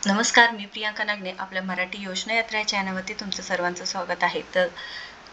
नमस्कार, मी प्रियांका नागने. आपल्या मराठी योजना यात्रा या चॅनलवरती तुमचं सर्वांचं स्वागत आहे. तर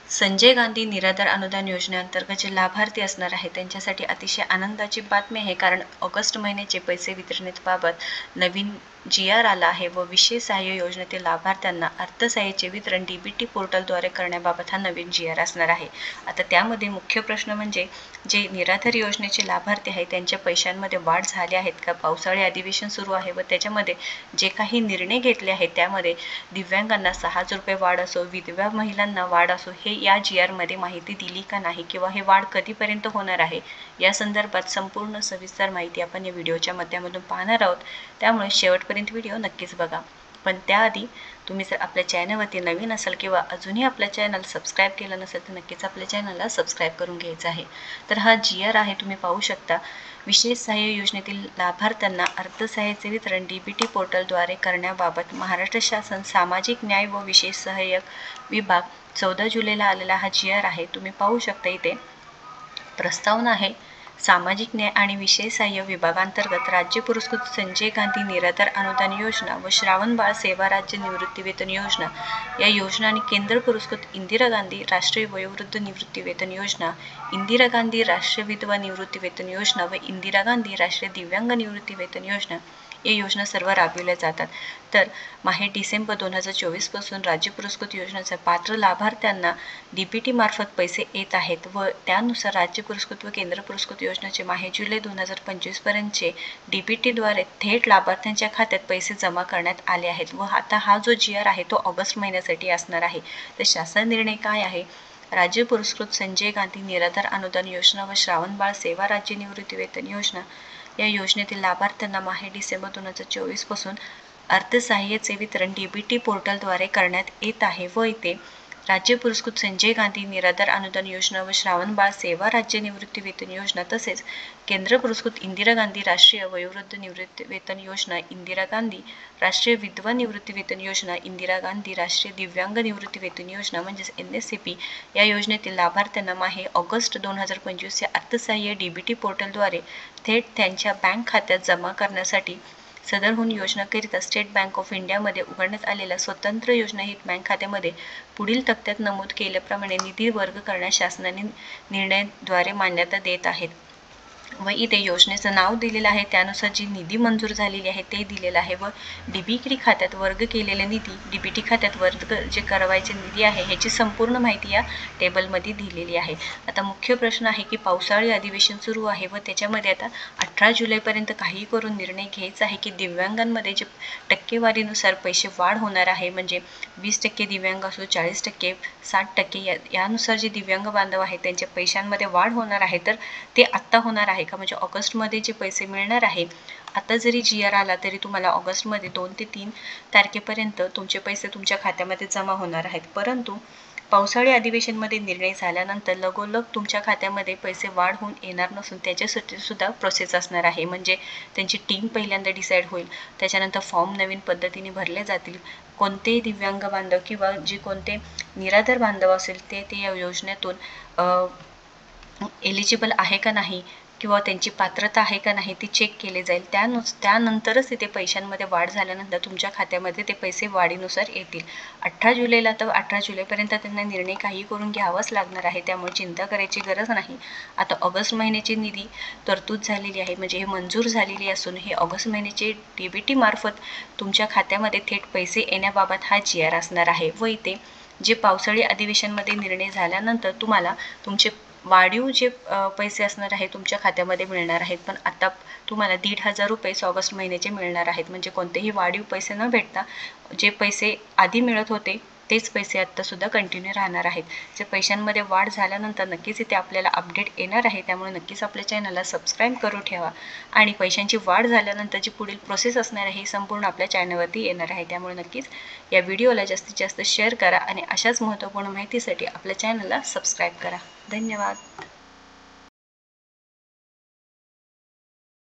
संजय गांधी निराधार अनुदान योजनेअंतर्गत जे लाभार्थी असणार आहे त्यांच्यासाठी अतिशय आनंदाची बातमी आहे, कारण ऑगस्ट महिन्याचे पैसे वितरणेबाबत नवीन GR आला आहे व विशेष सहाय्य योजनेतील लाभार्थ्यांना अर्थसहाय्याचे वितरण DBT पोर्टलद्वारे करण्याबाबत हा नवीन GR असणार आहे. आता त्यामध्ये मुख्य प्रश्न म्हणजे जे निराधार योजनेचे लाभार्थी आहेत त्यांच्या पैशांमध्ये वाढ झाली आहेत का? पावसाळी अधिवेशन सुरू आहे व त्याच्यामध्ये जे काही निर्णय घेतले आहेत त्यामध्ये दिव्यांगांना 6,000 रुपये वाढ असो, विधवा महिलांना वाढ असो, हे या GR मध्ये माहिती दिली का नाही किंवा हे वाढ कधीपर्यंत होणार आहे या संदर्भात संपूर्ण सविस्तर माहिती आपण या व्हिडिओच्या माध्यमातून पाहणार आहोत. त्यामुळे शेवटपर्यंत व्हिडिओ नक्कीच बघा. पण त्याआधी तुम्ही जर आपल्या चॅनलवरती नवीन असाल किंवा अजूनही आपल्या चॅनल सबस्क्राईब केलं नसेल तर नक्कीच आपल्या चॅनलला सबस्क्राईब करून घ्यायचं आहे. तर हा GR आहे, तुम्ही पाहू शकता. विशेष सहाय्य योजनेतील लाभार्थ्यांना अर्थसहाय्याचे वितरण DBT पोर्टलद्वारे करण्याबाबत महाराष्ट्र शासन सामाजिक न्याय व विशेष सहाय्यक विभाग 14 जुलैला आलेला हा GR आहे. तुम्ही पाहू शकता इथे प्रस्तावना आहे. सामाजिक न्याय आणि विशेष सहाय्य विभागांतर्गत राज्य पुरस्कृत संजय गांधी निराधार अनुदान योजना व श्रावणबाळ सेवा राज्य निवृत्तीवेतन योजना या योजना आणि केंद्र पुरस्कृत इंदिरा गांधी राष्ट्रीय वयोवृद्ध निवृत्तीवेतन योजना, इंदिरा गांधी राष्ट्रीय विधवा निवृत्तीवेतन योजना व इंदिरा गांधी राष्ट्रीय दिव्यांग निवृत्तीवेतन योजना या योजना सर्व राबविल्या जातात. तर डिसेंबर 2024 पासून राज्य पुरस्कृत योजनेच्या पात्र लाभार्थ्यांना DBT मार्फत पैसे येत आहेत व त्यानुसार राज्य पुरस्कृत व केंद्र पुरस्कृत योजनेचे जुलै 2025 पर्यंतचे DBTद्वारे थेट लाभार्थ्यांच्या खात्यात पैसे जमा करण्यात आले आहेत व आता हा जो GR आहे तो ऑगस्ट महिन्यासाठी असणार आहे. तर शासन निर्णय काय आहे? राज्य पुरस्कृत संजय गांधी निराधार अनुदान योजना व श्रावणबाळ सेवा राज्य निवृत्तीवेतन योजना या योजनेतील लाभार्थ्यांना डिसेंबर 2024 पासून अर्थसहाय्याचे वितरण DBT पोर्टलद्वारे करण्यात येत आहे व इथे राज्य पुरस्कृत संजय गांधी निराधार अनुदान योजना व श्रावणबाळ सेवा राज्य निवृत्तीवेतन योजना तसेच केंद्र पुरस्कृत इंदिरा गांधी राष्ट्रीय वयोवृद्ध निवृत्तीवेतन योजना, इंदिरा गांधी राष्ट्रीय विधवा निवृत्तीवेतन योजना, इंदिरा गांधी राष्ट्रीय दिव्यांग निवृत्तीवेतन योजना म्हणजेच NSCP या योजनेतील लाभार्थ्यांना ऑगस्ट 2025 चे अर्थसहाय्य DBT पोर्टलद्वारे थेट त्यांच्या बँक खात्यात जमा करण्यासाठी सदरहून योजनाकरिता स्टेट बँक ऑफ इंडियामध्ये उघडण्यात आलेल्या स्वतंत्र योजनाहित बँक खात्यामध्ये पुढील तक्त्यात नमूद केल्याप्रमाणे निधी वर्ग करण्यास शासनाने निर्णयाद्वारे मान्यता देत आहेत व इथे योजनेचं नाव दिलेलं आहे, त्यानुसार जी निधी मंजूर झालेली आहे ते दिलेलं आहे व DBT खात्यात वर्ग केलेले निधी, DBT खात्यात वर्ग जे करवायचे निधी आहे ह्याची संपूर्ण माहिती या टेबलमध्ये दिलेली आहे. आता मुख्य प्रश्न आहे की पावसाळी अधिवेशन सुरू आहे व त्याच्यामध्ये आता 18 जुलैपर्यंत काही करून निर्णय घ्यायचा आहे की दिव्यांगांमध्ये जे टक्केवारीनुसार पैसे वाढ होणार आहे, म्हणजे 20% दिव्यांग असो, 40%, 60% यानुसार जे दिव्यांग बांधव आहेत त्यांच्या पैशांमध्ये वाढ होणार आहे. तर ते आत्ता होणार आहे का? म्हणजे ऑगस्टमध्ये जे पैसे मिळणार आहे, आता जरी GR आला तरी तुम्हाला ऑगस्टमध्ये 2 ते 3 तारखेपर्यंत तुमचे पैसे तुमच्या खात्यामध्ये जमा होणार आहेत. परंतु पावसाळी अधिवेशनमध्ये निर्णय झाल्यानंतर लगोलग तुमच्या खात्यामध्ये पैसे वाढ होऊन येणार नसून त्याच्यासाठी सुद्धा प्रोसेस असणार आहे. म्हणजे त्यांची टीम पहिल्यांदा डिसाईड होईल, त्याच्यानंतर फॉर्म नवीन पद्धतीने भरले जातील. कोणतेही दिव्यांग बांधव किंवा जे कोणते निराधार बांधव असेल ते या योजनेतून एलिजिबल आहे का नाही किंवा त्यांची पात्रता आहे का नाही ती चेक केली जाईल. त्यानंतरच तिथे पैशांमध्ये वाढ झाल्यानंतर तुमच्या खात्यामध्ये ते पैसे वाढीनुसार येतील. 18 जुलैला तर 18 जुलैपर्यंत त्यांना निर्णय काही करून घ्यावाच लागणार आहे, त्यामुळे चिंता करायची गरज नाही. आता ऑगस्ट महिन्याची निधी तरतूद झालेली आहे, म्हणजे हे मंजूर झालेली असून हे ऑगस्ट महिन्याचे DBT मार्फत तुमच्या खात्यामध्ये थेट पैसे येण्याबाबत हा GR असणार आहे व इथे जे पावसाळी अधिवेशनमध्ये निर्णय झाल्यानंतर तुम्हाला तुमचे वाढीव जे पैसे असणार आहे तुमच्या खात्यामध्ये मिळणार आहेत. पण आता तुम्हाला 1,500 रुपये ऑगस्ट महिन्याचे मिळणार आहेत, म्हणजे कोणतेही वाढीव पैसे न भेटता जे पैसे आधी मिळत होते तेच पैसे आत्ता सुद्धा कंटिन्यू राहणार आहेत. जे पैशांमध्ये वाढ झाल्यानंतर नक्कीच इथे आपल्याला अपडेट येणार आहे, त्यामुळे नक्कीच आपल्या चॅनलला सबस्क्राईब करून ठेवा आणि पैशांची वाढ झाल्यानंतर जी पुढील प्रोसेस असणार आहे ही संपूर्ण आपल्या चॅनलवरती येणार आहे. त्यामुळे नक्कीच या व्हिडिओला जास्तीत जास्त शेअर करा आणि अशाच महत्त्वपूर्ण माहितीसाठी आपल्या चॅनलला सबस्क्राईब करा. धन्यवाद.